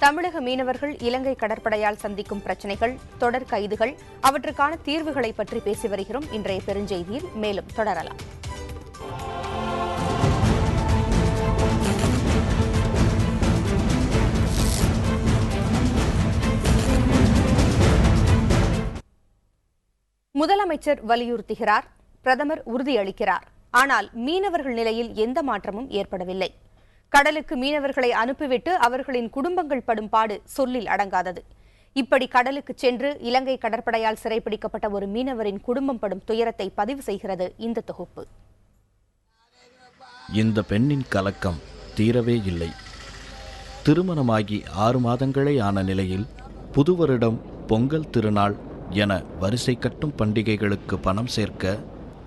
தமிழக மீனவர்கள் இலங்கை கடற்படையால் சந்திக்கும் பிரச்சினைகள், தொடர் கைதுகள், அவற்றுக்கான தீர்வுகளை பற்றி பேசி வருகிறோம். இன்றைய பெருஞ்செய்தியில் மேலும் தொடரலாம். முதலமைச்சர் வலியுறுத்துகிறார், பிரதமர் உறுதியளிக்கிறார். ஆனால் மீனவர்கள் நிலையில் எந்த மாற்றமும் ஏற்படவில்லை. கடலுக்கு மீனவர்களை அனுப்பிவிட்டு அவர்களின் குடும்பங்கள் படும் பாடு சொல்லில் அடங்காதது. இப்படி கடலுக்கு சென்று இலங்கை கடற்படையால் சிறைப்பிடிக்கப்பட்ட ஒரு மீனவரின் குடும்பம் படும் துயரத்தை பதிவு செய்கிறது இந்த தொகுப்பு. இந்த பெண்ணின் கலக்கம் தீரவே இல்லை. திருமணமாகி 6 மாதங்களே ஆன நிலையில் புது வருடம், பொங்கல் திருநாள் என வரிசை கட்டும் பண்டிகைகளுக்கு பணம் சேர்க்க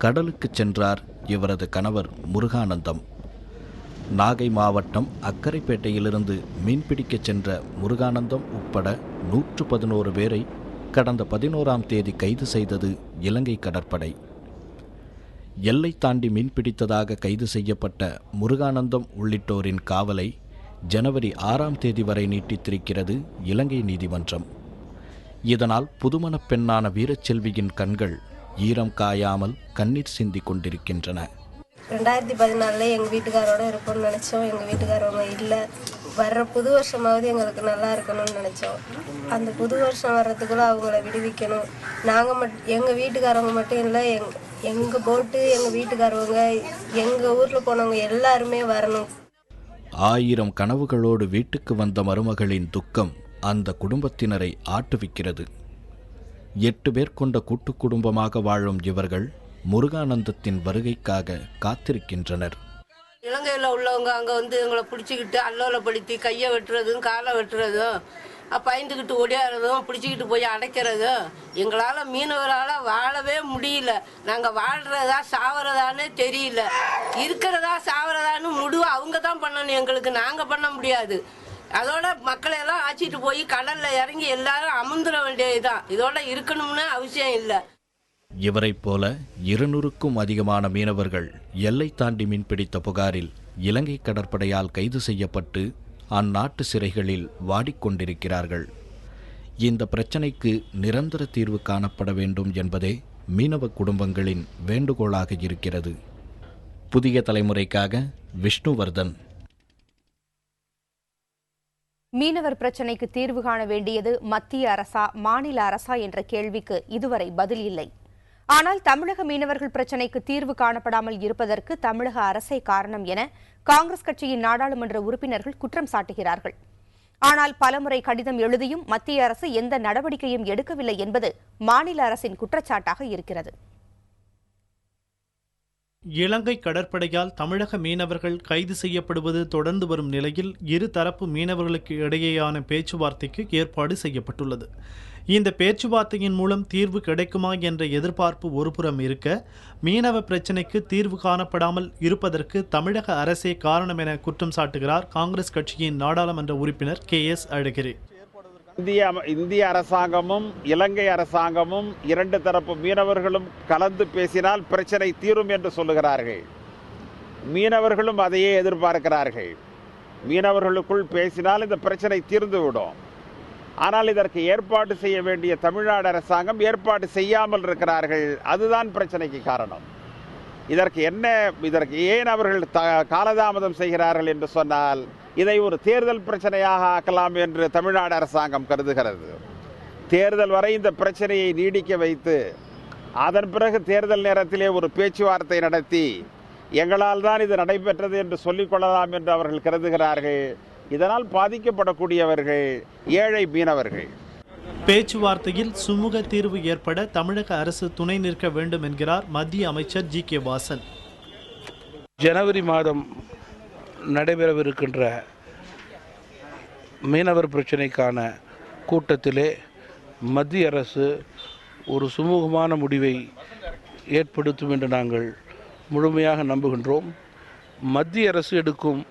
கடலுக்கு சென்றார் இவரது கணவர் முருகானந்தம். நாகை மாவட்டம் அக்கரைப்பேட்டையிலிருந்து மீன்பிடிக்கச் சென்ற முருகானந்தம் உட்பட 111 பேரை கடந்த 11ஆம் தேதி கைது செய்தது இலங்கை கடற்படை. எல்லை தாண்டி மீன்பிடித்ததாக கைது செய்யப்பட்ட முருகானந்தம் உள்ளிட்டோரின் காவலை ஜனவரி 6ஆம் தேதி வரை நீட்டித்திருக்கிறது இலங்கை நீதிமன்றம். இதனால் புதுமணப் பெண்ணான வீரச்செல்வியின் கண்கள் ஈரம் காயாமல் கண்ணீர் சிந்தி கொண்டிருக்கின்றன. 2014 எங்கள் வீட்டுக்காரோட இருப்போம்னு நினச்சோம். எங்கள் வீட்டுக்காரவங்க இல்லை. வர்ற புது வருஷமாவது எங்களுக்கு நல்லா இருக்கணும்னு நினச்சோம். அந்த புது வருஷம் வர்றதுக்குள்ளே அவங்கள விடுவிக்கணும். நாங்கள் எங்கள் வீட்டுக்காரவங்க மட்டும் இல்லை, எங்கள் போட்டு, எங்கள் வீட்டுக்காரவங்க, எங்கள் ஊரில் போனவங்க எல்லாருமே வரணும். 1000 கனவுகளோடு வீட்டுக்கு வந்த மருமகளின் துக்கம் அந்த குடும்பத்தினரை ஆட்டுவிக்கிறது. 8 பேர் கொண்ட கூட்டு குடும்பமாக வாழும் இவர்கள் முருகானந்தத்தின் வருகைக்காக காத்திருக்கின்றனர். இலங்கையில் உள்ளவங்க அங்கே எங்களை பிடிச்சிக்கிட்டு அல்லோலப்படுத்தி கையை வெட்டுறதும் காலை வெட்டுறதும் பயந்துக்கிட்டு ஓடியாடுறதும் பிடிச்சிக்கிட்டு போய் அடைக்கிறதும் எங்களால் மீனவரால் வாழவே முடியல. நாங்கள் வாழ்கிறதா சாவறதான்னு தெரியல. இருக்கிறதா சாவறதான்னு முடிவு அவங்க தான் பண்ணணும். எங்களுக்கு நாங்கள் பண்ண முடியாது. அதோட மக்களையெல்லாம் ஆச்சிட்டு போய் கடலில் இறங்கி எல்லாரும் அமுந்துட வேண்டியதுதான். இதோட இருக்கணும்னு அவசியம் இல்லை. இவரைப் போல 200க்கும் அதிகமான மீனவர்கள் எல்லை தாண்டி மீன்பிடித்த புகாரில் இலங்கை கடற்படையால் கைது செய்யப்பட்டு அந்நாட்டு சிறைகளில் வாடிக்கொண்டிருக்கிறார்கள். இந்த பிரச்சினைக்கு நிரந்தர தீர்வு காணப்பட வேண்டும் என்பதே மீனவ குடும்பங்களின் வேண்டுகோளாக இருக்கிறது. புதிய தலைமுறைக்காக விஷ்ணுவர்தன். மீனவர் பிரச்சினைக்கு தீர்வு காண வேண்டியது மத்திய அரசா, மாநில அரசா என்ற கேள்விக்கு இதுவரை பதில் இல்லை. ஆனால் தமிழக மீனவர்கள் பிரச்சினைக்கு தீர்வு காணப்படாமல் இருப்பதற்கு தமிழக அரசே காரணம் என காங்கிரஸ் கட்சியின் நாடாளுமன்ற உறுப்பினர்கள் குற்றம் சாட்டுகிறார்கள். ஆனால் பலமுறை கடிதம் எழுதியும் மத்திய அரசு எந்த நடவடிக்கையும் எடுக்கவில்லை என்பது மாநில அரசின் குற்றச்சாட்டாக இருக்கிறது. இலங்கை கடற்படையால் தமிழக மீனவர்கள் கைது செய்யப்படுவது தொடர்ந்து வரும் நிலையில் இருதரப்பு மீனவர்களுக்கு இடையேயான பேச்சுவார்த்தைக்கு ஏற்பாடு செய்யப்பட்டுள்ளது. இந்த பேச்சுவார்த்தையின் மூலம் தீர்வு கிடைக்குமா என்ற எதிர்பார்ப்பு ஒருபுறம் இருக்க, மீனவ பிரச்சினைக்கு தீர்வு காணப்படாமல் இருப்பதற்கு தமிழக அரசே காரணம் என குற்றம் சாட்டுகிறார் காங்கிரஸ் கட்சியின் நாடாளுமன்ற உறுப்பினர் KS அழகிரி. இந்திய அரசாங்கமும் இலங்கை அரசாங்கமும் 2 தரப்பு மீனவர்களும் கலந்து பேசினால் பிரச்சனை தீரும் என்று சொல்லுகிறார்கள். மீனவர்களும் அதையே எதிர்பார்க்கிறார்கள். மீனவர்களுக்குள் பேசினால் இந்த பிரச்சனை தீர்ந்துவிடும். ஆனால் இதற்கு ஏற்பாடு செய்ய வேண்டிய தமிழ்நாடு அரசாங்கம் ஏற்பாடு செய்யாமல் இருக்கிறார்கள். அதுதான் பிரச்சனைக்கு காரணம். இதற்கு ஏன் அவர்கள் காலதாமதம் செய்கிறார்கள் என்று சொன்னால், இதை ஒரு தேர்தல் பிரச்சனையாக ஆக்கலாம் என்று தமிழ்நாடு அரசாங்கம் கருதுகிறது. தேர்தல் வரை இந்த பிரச்சனையை நீடிக்க வைத்து அதன் பிறகு தேர்தல் நேரத்திலே ஒரு பேச்சுவார்த்தை நடத்தி எங்களால் தான் இது நடைபெற்றது என்று சொல்லிக் கொள்ளலாம் என்று அவர்கள் கருதுகிறார்கள். இதனால் பாதிக்கப்படக்கூடியவர்கள் ஏழை மீனவர்கள். பேச்சுவார்த்தையில் சுமூக தீர்வு ஏற்பட தமிழக அரசு துணை நிற்க வேண்டும் என்கிறார் மத்திய அமைச்சர் GK வாசன். ஜனவரி மாதம் நடைபெறவிருக்கின்ற மீனவர் பிரச்சினைக்கான கூட்டத்திலே மத்திய அரசு ஒரு சுமூகமான முடிவை ஏற்படுத்தும் என்று நாங்கள் முழுமையாக நம்புகின்றோம். மத்திய அரசு எடுக்கும்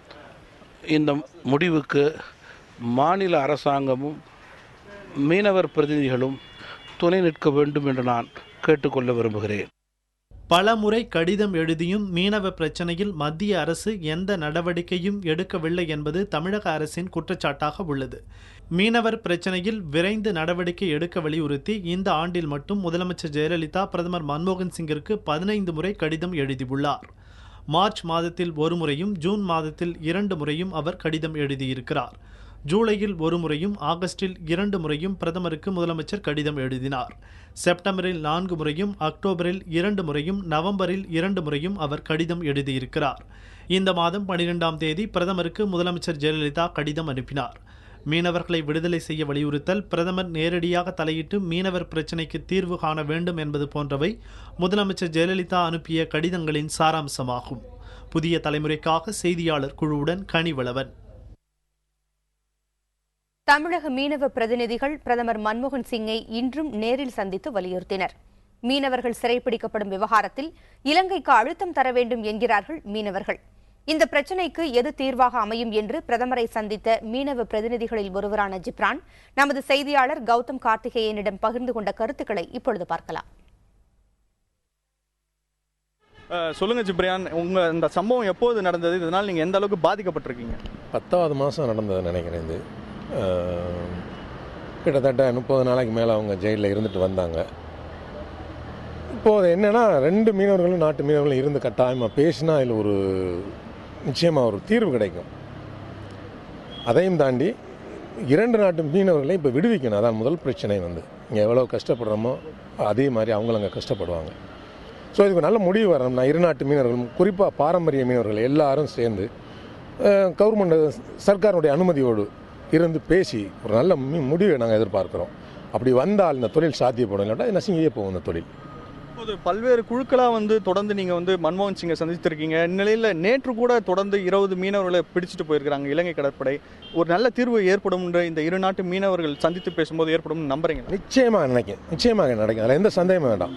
இந்த முடிவுக்கு மாநில அரசாங்கமும் மீனவர் பிரதிநிதிகளும் துணை நிற்க வேண்டும் என்று நான் கேட்டுக்கொள்ள விரும்புகிறேன். பல முறை கடிதம் எழுதியும் மீனவ பிரச்சனையில் மத்திய அரசு எந்த நடவடிக்கையும் எடுக்கவில்லை என்பது தமிழக அரசின் குற்றச்சாட்டாக உள்ளது. மீனவர் பிரச்சனையில் விரைந்து நடவடிக்கை எடுக்க வலியுறுத்தி இந்த ஆண்டில் மட்டும் முதலமைச்சர் ஜெயலலிதா பிரதமர் மன்மோகன் சிங்கிற்கு 15 முறை கடிதம் எழுதியுள்ளார். மார்ச் மாதத்தில் ஒரு முறையும் ஜூன் மாதத்தில் 2 முறையும் அவர் கடிதம் எழுதியிருக்கிறார். ஜூலையில் ஒரு முறையும் ஆகஸ்டில் 2 முறையும் பிரதமருக்கு முதலமைச்சர் கடிதம் எழுதினார். செப்டம்பரில் 4 முறையும் அக்டோபரில் 2 முறையும் நவம்பரில் 2 முறையும் அவர் கடிதம் எழுதியிருக்கிறார். இந்த மாதம் 12ஆம் தேதி பிரதமருக்கு முதலமைச்சர் ஜெயலலிதா கடிதம் அனுப்பினார். மீனவர்களை விடுதலை செய்ய வலியுறுத்தல், பிரதமர் நேரடியாக தலையிட்டு மீனவர் பிரச்சினைக்கு தீர்வு காண வேண்டும் என்பது போன்றவை முதலமைச்சர் ஜெயலலிதா அனுப்பிய கடிதங்களின் சாராம்சமாகும். புதிய தலைமுறைக்காக செய்தியாளர் குழுவுடன் கனிவளவன். தமிழக மீனவ பிரதிநிதிகள் பிரதமர் மன்மோகன் சிங்கை இன்றும் நேரில் சந்தித்து வலியுறுத்தினர். மீனவர்கள் சிறைப்பிடிக்கப்படும் விவகாரத்தில் இலங்கைக்கு அழுத்தம் தர வேண்டும் என்கிறார்கள் மீனவர்கள். இந்த பிரச்சினைக்கு எது தீர்வாக அமையும் என்று பிரதமரை சந்தித்த மீனவ பிரதிநிதிகளில் ஒருவரான ஜிப்ரான் நமது செய்தியாளர் கௌதம் கார்த்திகேயனிடம் பகிர்ந்து கொண்ட கருத்துக்களை இப்பொழுது பார்க்கலாம். சொல்லுங்க ஜிப்ரான், உங்க இந்த சம்பவம் எப்போது நடந்தது? இதனால் நீங்க எந்த அளவுக்கு பாதிக்கப்பட்டிருக்கீங்க? 10வது மாதம் நடந்தது நினைக்கிறேன். இது கிட்டத்தட்ட 30 நாளைக்கு மேலே அவங்க ஜெயிலில் இருந்துட்டு வந்தாங்க. இப்போது என்னென்னா 2 மீனவர்களும் நாட்டு மீனவர்களும் இருந்து கட்டாயமாக பேசினா அதில் ஒரு நிச்சயமாக ஒரு தீர்வு கிடைக்கும். அதையும் தாண்டி 2 நாட்டு மீனவர்களை இப்போ விடுவிக்கணும். அதான் முதல் பிரச்சனை. இங்கே எவ்வளோ கஷ்டப்படுறோமோ அதே மாதிரி அவங்களும் அங்கே கஷ்டப்படுவாங்க. ஸோ இதுக்கு நல்ல முடிவு வரணும்னா 2 நாட்டு மீனவர்களும், குறிப்பாக பாரம்பரிய மீனவர்கள் எல்லாரும் சேர்ந்து கவர்மெண்ட் சர்க்காருடைய அனுமதியோடு இருந்து பேசி ஒரு நல்ல முடிவை நாங்கள் எதிர்பார்க்குறோம். அப்படி வந்தால் இந்த தொழில் சாத்தியப்படும். இல்லாட்டா நசிங்கியே போகும் இந்த தொழில். இப்போது பல்வேறு குழுக்களாக தொடர்ந்து நீங்கள் மன்மோகன் சிங்கை சந்தித்திருக்கீங்க. இந்நிலையில் நேற்று கூட தொடர்ந்து 20 மீனவர்களை பிடிச்சிட்டு போயிருக்கிறாங்க இலங்கை கடற்படை. ஒரு நல்ல தீர்வு ஏற்படும் என்று இந்த 2 நாட்டு மீனவர்கள் சந்தித்து பேசும்போது ஏற்படும் நம்புறீங்க? நிச்சயமாக நடக்கும். அதில் எந்த சந்தேகமும் வேண்டாம்.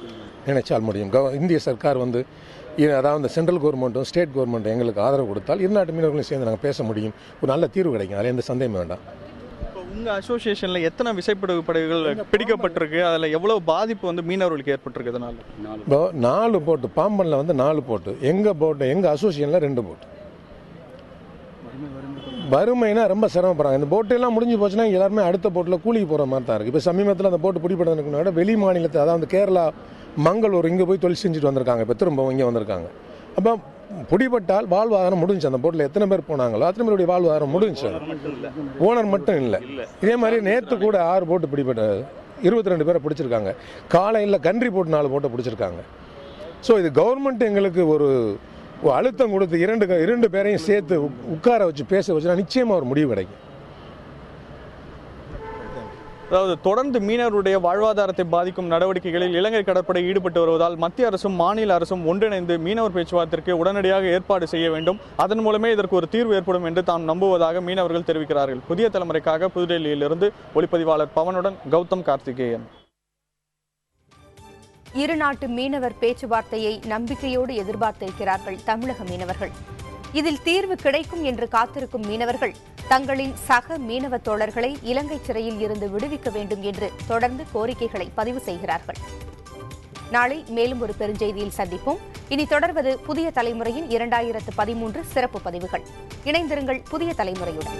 நினைச்சால் முடியும். இந்திய சர்க்கார் அதாவது சென்ட்ரல் கவர்மெண்ட்டும் ஸ்டேட் கவர்மெண்ட்டும் எங்களுக்கு ஆதரவு கொடுத்தால் 2 நாட்டு மீனவர்களும் சேர்ந்து நாங்கள் பேச முடியும். ஒரு நல்ல தீர்வு கிடைக்கும். அதில் எந்த சந்தேகமும் வேண்டாம். இப்போ உங்கள் அசோசியேஷனில் எத்தனை விசைப்படகு படகுகள் பிடிக்கப்பட்டிருக்கு? அதில் எவ்வளோ பாதிப்பு மீனவர்களுக்கு ஏற்பட்டிருக்கு? இதனால் இப்போ 4 போட்டு, பாம்பனில் 4 போட்டு, எங்கள் அசோசியேஷனில் 2 போட்டு. வறுமைனா ரொம்ப சிரமப்படுறாங்க. இந்த போட்டெல்லாம் முடிஞ்சு போச்சுன்னா எல்லாருமே அடுத்த போட்டில் கூலிக்கு போகிற மாதிரி தான் இருக்குது. இப்போ சமீபத்தில் அந்த போட்டு பிடிபடுறதுக்கு வெளி மாநிலத்தை, அதாவது கேரளா, மங்களூர் இங்கே போய் தொழில் செஞ்சுட்டு வந்திருக்காங்க. இப்போ திரும்பவும் இங்கே வந்திருக்காங்க. அப்போ பிடிபட்டால் வாழ்வாதாரம் முடிஞ்சு. அந்த போட்டில் எத்தனை பேர் போனாங்களோ அத்தனை பேருடைய வாழ்வாதாரம் முடிஞ்சு. ஓனர் மட்டும் இல்லை. இதே மாதிரி நேற்று கூட 6 போட்டு பிடிபட்ட 22 பேரை பிடிச்சிருக்காங்க. காலையில் கன்றி போட்டு 4 போட்டை பிடிச்சிருக்காங்க. ஸோ இது கவர்மெண்ட் எங்களுக்கு ஒரு அழுத்தம் கொடுத்து 2 பேரையும் சேர்த்து உட்கார வச்சு பேச வச்சுனா நிச்சயமாக ஒரு முடிவு கிடைக்கும். அதாவது தொடர்ந்து மீனவருடைய வாழ்வாதாரத்தை பாதிக்கும் நடவடிக்கைகளில் இலங்கை கடற்படை ஈடுபட்டு வருவதால் மத்திய அரசும் மாநில அரசும் ஒன்றிணைந்து மீனவர் பேச்சுவார்த்தைக்கு உடனடியாக ஏற்பாடு செய்ய வேண்டும். அதன் மூலமே இதற்கு ஒரு தீர்வு ஏற்படும் என்று தாம் நம்புவதாக மீனவர்கள் தெரிவிக்கிறார்கள். புதிய தலைமுறைக்காக புதுடெல்லியிலிருந்து ஒளிப்பதிவாளர் பவனுடன் கௌதம் கார்த்திகேயன். 2 நாட்டு மீனவர் பேச்சுவார்த்தையை நம்பிக்கையோடு எதிர்பார்த்திருக்கிறார்கள் தமிழக மீனவர்கள். இதில் தீர்வு கிடைக்கும் என்று காத்திருக்கும் மீனவர்கள் தங்களின் சக மீனவ தோழர்களை இலங்கை சிறையில் இருந்து விடுவிக்க வேண்டும் என்று தொடர்ந்து கோரிக்கைகளை பதிவு செய்கிறார்கள். நாளை மேலும் ஒரு பெருஞ்செய்தியில் சந்திப்போம். இனி தொடர்வது புதிய தலைமுறையின் 2013 சிறப்பு பதிவுகள். இணைந்திருங்கள் புதிய தலைமுறையுடன்.